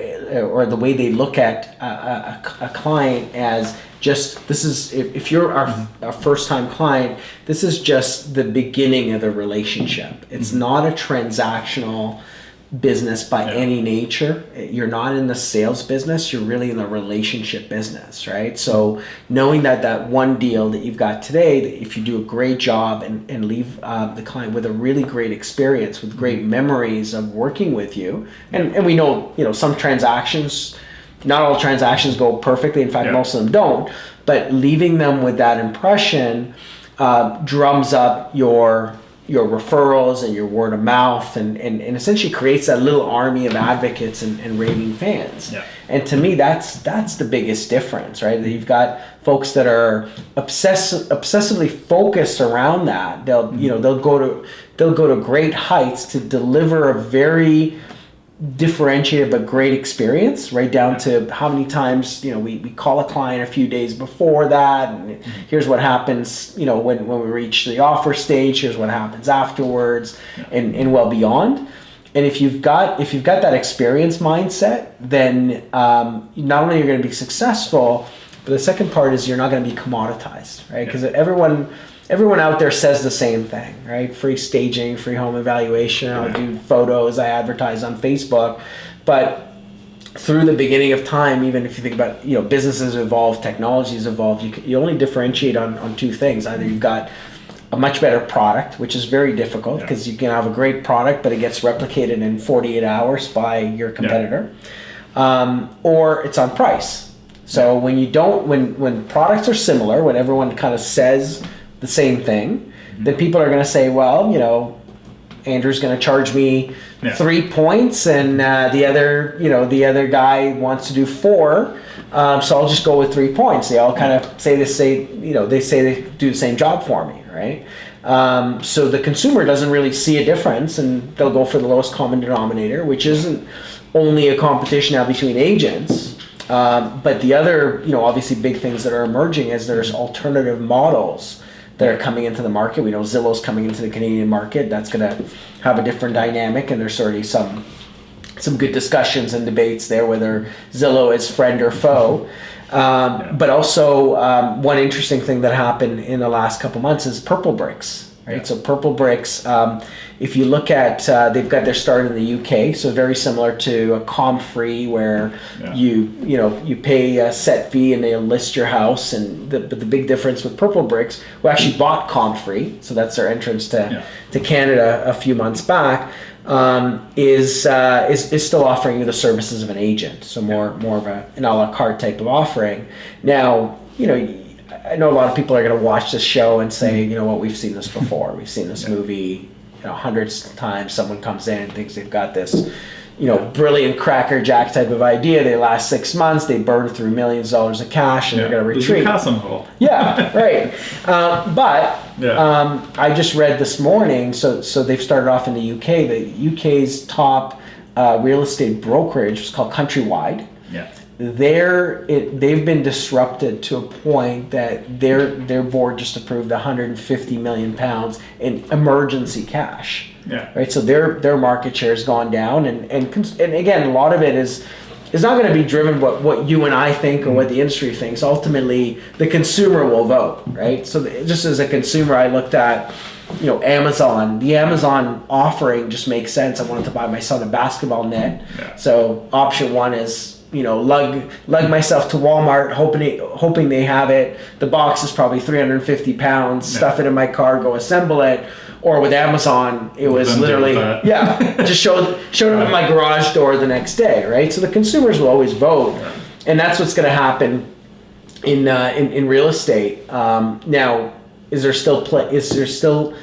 or the way they look at a client as just, this is, if you're our first time client, this is just the beginning of the relationship. It's not a transactional business by any nature. You're not in the sales business, you're really in the relationship business, right? So knowing that one deal that you've got today, that if you do a great job and leave the client with a really great experience, with great memories of working with you, and we know, some transactions, not all transactions go perfectly, in fact most of them don't, but leaving them with that impression drums up your referrals and your word of mouth, and essentially creates that little army of advocates and raving fans. Yeah. And to me, that's the biggest difference, right? That you've got folks that are obsessively focused around that. They'll go to great heights to deliver a very differentiated but great experience, right down to how many times we call a client a few days before that, and here's what happens when we reach the offer stage, here's what happens afterwards, and well beyond. And if you've got that experience mindset, then not only you're going to be successful, but the second part is you're not going to be commoditized, right? Because everyone out there says the same thing, right? Free staging, free home evaluation, I do photos, I advertise on Facebook. But through the beginning of time, even if you think about, businesses evolve, technologies evolve, you only differentiate on two things. Either you've got a much better product, which is very difficult because you can have a great product, but it gets replicated in 48 hours by your competitor, or it's on price. So when products are similar, when everyone kind of says the same thing, then people are going to say, well, Andrew's going to charge me 3 points, and the other guy wants to do 4, so I'll just go with 3 points. They all kind of they say they do the same job for me, right? So the consumer doesn't really see a difference, and they'll go for the lowest common denominator, which isn't only a competition now between agents, but the other, obviously big things that are emerging is there's alternative models that are coming into the market. We know Zillow's coming into the Canadian market. That's going to have a different dynamic, and there's already some good discussions and debates there whether Zillow is friend or foe. But also one interesting thing that happened in the last couple months is Purple Bricks, right? Yeah. So Purple Bricks, if you look at, they've got their start in the UK, so very similar to a Comfree where you pay a set fee and they'll list your house. But the big difference with Purple Bricks, who actually bought Comfree, so that's their entrance to Canada a few months back, is still offering you the services of an agent, so more of an a la carte type of offering. Now, I know a lot of people are going to watch this show and say, we've seen this before. We've seen this movie hundreds of times. Someone comes in and thinks they've got this, brilliant crackerjack type of idea. They last 6 months, they burn through millions of dollars of cash, and they're going to retreat. Yeah, right. I just read this morning, so they've started off in the UK. The UK's top real estate brokerage is called Countrywide. Yeah. They've been disrupted to a point that their board just approved 150 million pounds in emergency cash. Yeah. Right. So their market share has gone down, and again, a lot of it is not going to be driven by what you and I think or what the industry thinks. Ultimately, the consumer will vote. Right. So just as a consumer, I looked at Amazon. The Amazon offering just makes sense. I wanted to buy my son a basketball net. Yeah. So option one is lug myself to Walmart, hoping they have it. The box is probably 350 pounds. Stuff it in my car, go assemble it. Or with Amazon, it was literally just showed up at my garage door the next day, right? So the consumers will always vote, and that's what's going to happen in real estate. Now, is there still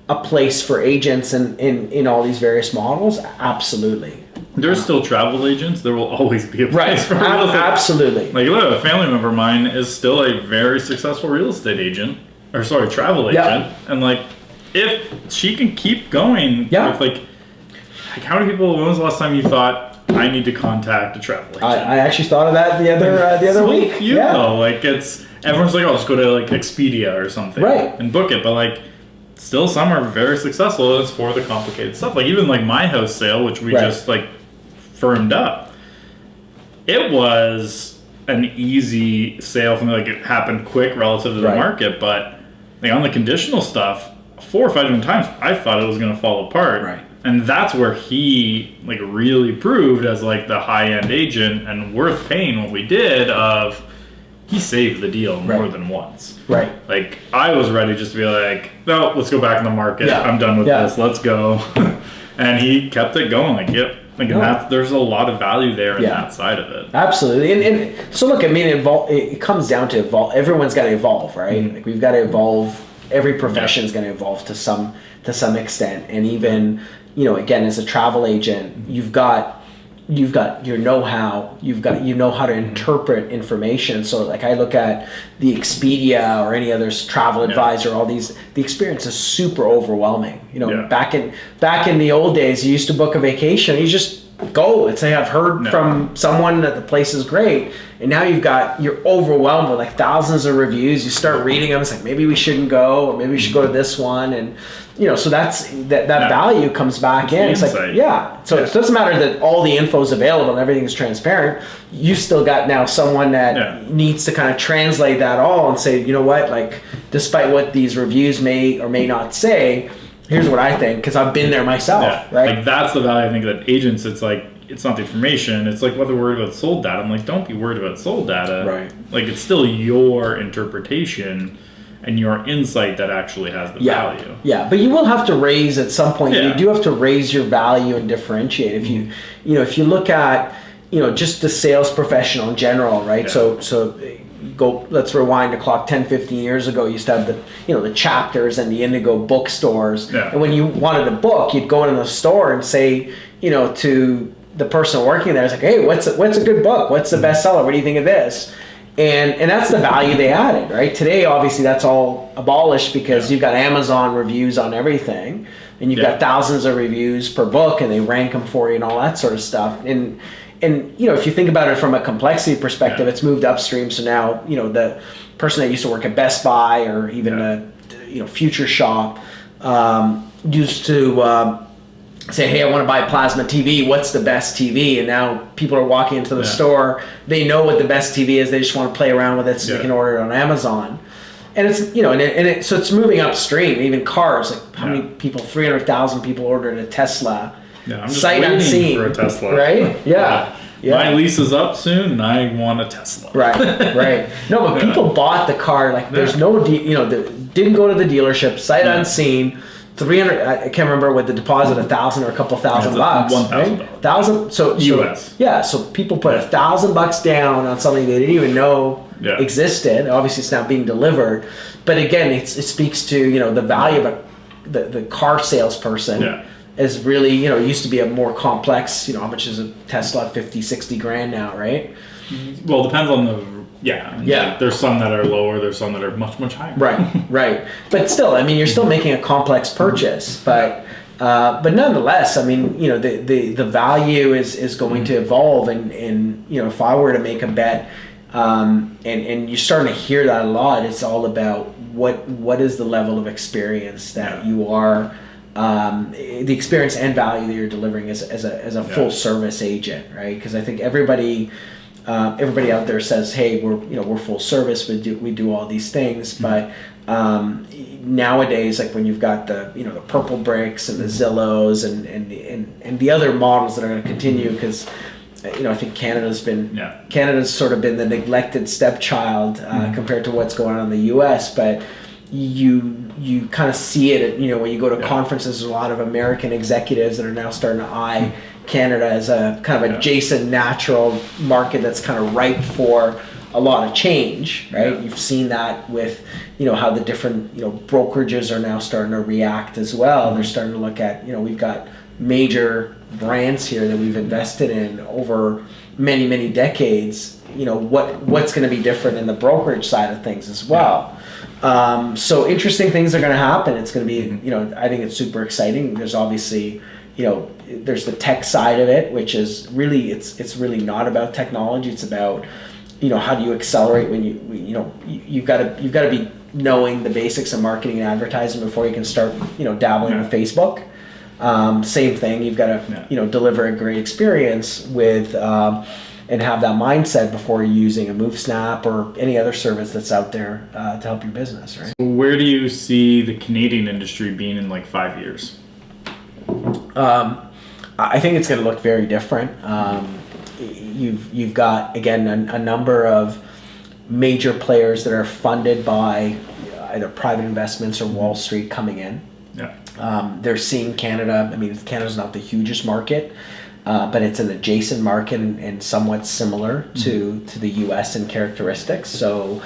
a place for agents in all these various models? Absolutely. There's still travel agents. There will always be a place for real estate. Absolutely. Like, look, a family member of mine is still a very successful real estate agent, travel agent, and if she can keep going with like how many people, when was the last time you thought I need to contact a travel agent? I actually thought of that the other week. Few, though. It's everyone's like, oh, just go to Expedia or something and book it, but still some are very successful. It's for the complicated stuff. Even my house sale, which we just firmed up. It was an easy sale from it happened quick relative to the market, but on the conditional stuff, 4 or 5 different times I thought it was going to fall apart. Right. And that's where he really proved as the high-end agent and worth paying what we did of he saved the deal more than once. Right. I was ready just to be no, let's go back in the market. Yeah. I'm done with this. Let's go. And he kept it going. There's a lot of value there in that side of it. Absolutely. And so look, it comes down to evolve. Everyone's got to evolve, right? Mm-hmm. We've got to evolve. Every profession is going to evolve to some extent, and even again, as a travel agent, you've got your know-how, you know how to interpret information. So I look at the Expedia or any other travel advisor, all these, the experience is super overwhelming. Back in the old days, you used to book a vacation, you just go and say, I've heard from someone that the place is great, and now you're overwhelmed with thousands of reviews. You start reading them, it's maybe we shouldn't go, or maybe we should go to this one, and so that's that value comes back in. It's so it doesn't matter that all the info is available and everything is transparent. You still got now someone that needs to kind of translate that all and say, despite what these reviews may or may not say, here's what I think, because I've been there myself, right? That's the value I think that agents, it's not the information, it's what they're worried about sold data. I'm don't be worried about sold data. Right. It's still your interpretation and your insight that actually has the value. Yeah, but you will have to raise at some point. You do have to raise your value and differentiate. If you look at just the sales professional in general, right? So let's rewind the clock 10, 15 years ago. You used to have the Chapters and the Indigo bookstores. And when you wanted a book, you'd go into the store and say, to the person working there, it's hey, what's a good book? What's the bestseller? What do you think of this? And that's the value they added, right? Today, obviously, that's all abolished because you've got Amazon reviews on everything, and you've got thousands of reviews per book, and they rank them for you and all that sort of stuff. And if you think about it from a complexity perspective, it's moved upstream. So now, the person that used to work at Best Buy or even a Future Shop used to say, hey, I want to buy a plasma TV. What's the best TV? And now people are walking into the store. They know what the best TV is. They just want to play around with it so they can order it on Amazon. And it's so it's moving upstream. Even cars, how many people? 300,000 people ordered a Tesla. Yeah, I'm just waiting for a Tesla. Right? Yeah. My lease is up soon, and I want a Tesla. Right. No, but people bought the car. There's no, didn't go to the dealership, sight unseen. 300. I can't remember what the deposit, $1,000 or a couple thousand bucks. $1,000. Right? $1,000. So US. So people put $1,000 down on something they didn't even know existed. Obviously, it's not being delivered. But again, it speaks to the value of the car salesperson. is really, it used to be a more complex, how much is a Tesla? 50, 60 grand now, right? Well, it depends on the, yeah. There's some that are lower, there's some that are much, much higher. Right. But still, you're still making a complex purchase, but nonetheless, the value is going to evolve, and if I were to make a bet, and you're starting to hear that a lot, it's all about what is the level of experience that you are, the experience and value that you're delivering as a full service agent, right? Because I think everybody out there says, hey, we're full service, we do all these things, but nowadays, like when you've got the Purple Bricks and the Zillows and the other models that are going to continue, because I think Canada's sort of been the neglected stepchild compared to what's going on in the U.S., but you kind of see it, when you go to conferences, there's a lot of American executives that are now starting to eye Canada as a kind of adjacent natural market that's kind of ripe for a lot of change, right? You've seen that with, how the different, brokerages are now starting to react as well. They're starting to look at, we've got major brands here that we've invested in over many, many decades. What's going to be different in the brokerage side of things as well. So interesting things are going to happen. It's going to be, I think it's super exciting. There's obviously, there's the tech side of it, which is really, it's really not about technology. It's about, how do you accelerate when you've got to be knowing the basics of marketing and advertising before you can start, dabbling with Facebook. Same thing. You've got to, deliver a great experience with, and have that mindset before you're using a Movesnap or any other service that's out there to help your business, right? Where do you see the Canadian industry being in like 5 years? I think it's going to look very different. You've got, again, a number of major players that are funded by either private investments or Wall Street coming in. They're seeing Canada. Canada's not the hugest market, but it's an adjacent market and somewhat similar to the U.S. in characteristics. So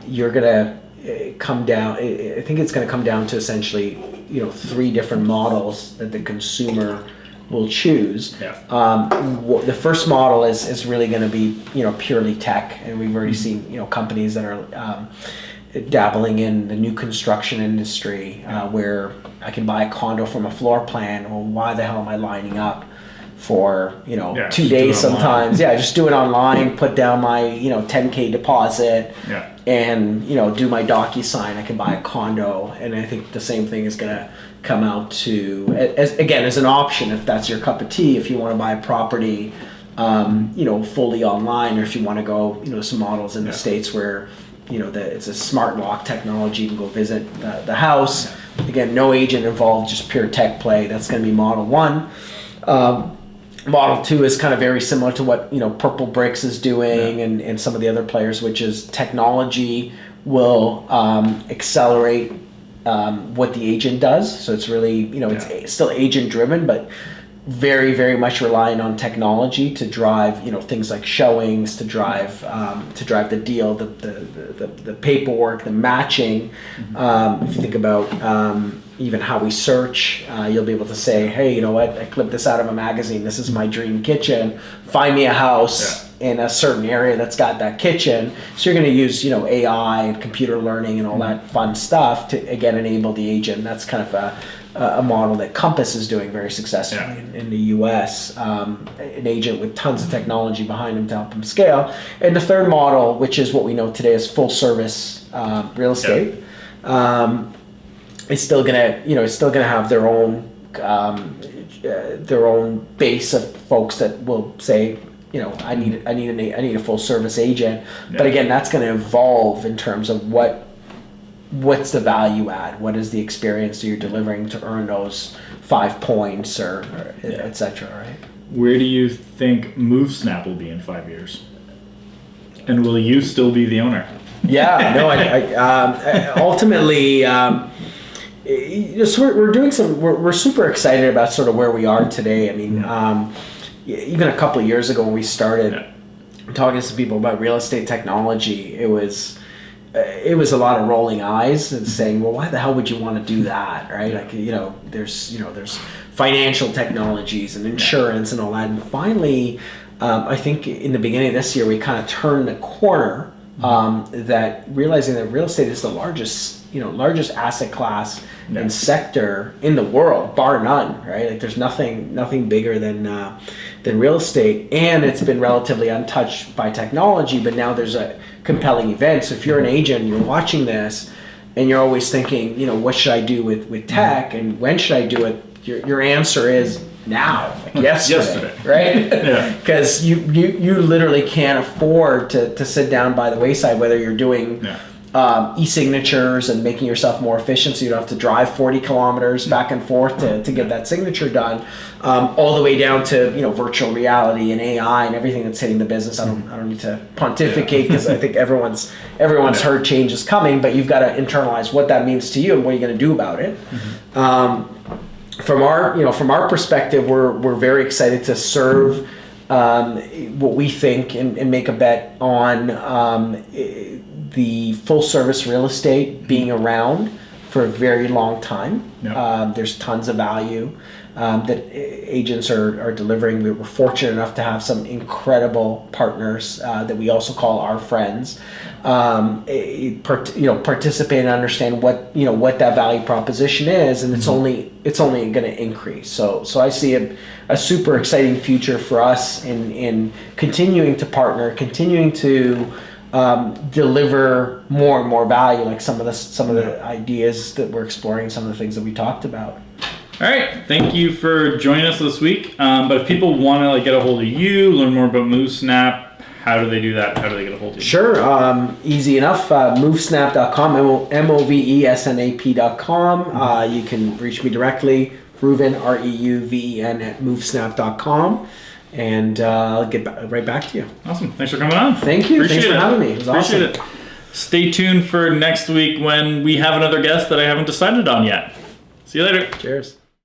you're gonna come down. I think it's going to come down to essentially, three different models that the consumer will choose. The first model is really going to be, purely tech, and we've already seen, companies that are dabbling in the new construction industry, where I can buy a condo from a floor plan. Well, why the hell am I lining up for 2 days sometimes? Just do it online, put down my $10K deposit, and do my DocuSign. I can buy a condo, and I think the same thing is going to come out to as an option if that's your cup of tea. If you want to buy a property, fully online, or if you want to go, some models in the States where it's a smart lock technology. You can go visit the house. Again, no agent involved, just pure tech play. That's going to be model one. Model two is kind of very similar to what Purple Bricks is doing and some of the other players, which is technology will accelerate what the agent does. So it's really it's still agent driven, but very, very much relying on technology to drive, things like showings, to drive the deal, the paperwork, the matching. If you think about even how we search, you'll be able to say, hey, you know what? I clipped this out of a magazine. This is my dream kitchen. Find me a house in a certain area that's got that kitchen. So you're going to use, AI and computer learning and all that fun stuff to, again, enable the agent. That's kind of a model that Compass is doing very successfully in the U.S. An agent with tons of technology behind him to help him scale. And the third model, which is what we know today as full service real estate, is still gonna have their own base of folks that will say, I need a full service agent. But again, that's going to evolve in terms of what's the value add? What is the experience that you're delivering to earn those 5 points or et cetera, right? Where do you think Movesnap will be in 5 years? And will you still be the owner? Ultimately, so we're doing we're super excited about sort of where we are today. Even a couple of years ago when we started talking to some people about real estate technology, it was it was a lot of rolling eyes and saying, well, why the hell would you want to do that, right? Like, there's financial technologies and insurance and all that. And finally, I think in the beginning of this year, we kind of turned the corner, that realizing that real estate is the largest asset class and sector in the world, bar none, right? Like there's nothing bigger than real estate, and it's been relatively untouched by technology, but now there's a compelling event. So if you're an agent and you're watching this and you're always thinking, what should I do with tech and when should I do it? Your answer is now, like yesterday, right? Yeah. Because you literally can't afford to sit down by the wayside, whether you're doing e-signatures and making yourself more efficient so you don't have to drive 40 kilometers back and forth to get that signature done, all the way down to virtual reality and AI and everything that's hitting the business. I don't need to pontificate because I think everyone's heard change is coming, but you've got to internalize what that means to you and what are you going to do about it. From our perspective, we're very excited to serve what we think and make a bet on the full service real estate being around for a very long time. There's tons of value that agents are delivering. We're fortunate enough to have some incredible partners that we also call our friends. Participate and understand what that value proposition is, and it's only going to increase. So I see a super exciting future for us in continuing to partner, continuing to deliver more and more value, like some of the ideas that we're exploring, some of the things that we talked about. All right, thank you for joining us this week. But if people want to get a hold of you, learn more about Movesnap, how do they do that? How do they get a hold of you? Sure, easy enough. Movesnap.com, Movesnap.com. You can reach me directly, Reuven, Reuven at Movesnap.com. And I'll get right back to you. Awesome. Thanks for coming on. Thank you. Thanks for having me. It was awesome. Appreciate it. Stay tuned for next week when we have another guest that I haven't decided on yet. See you later. Cheers.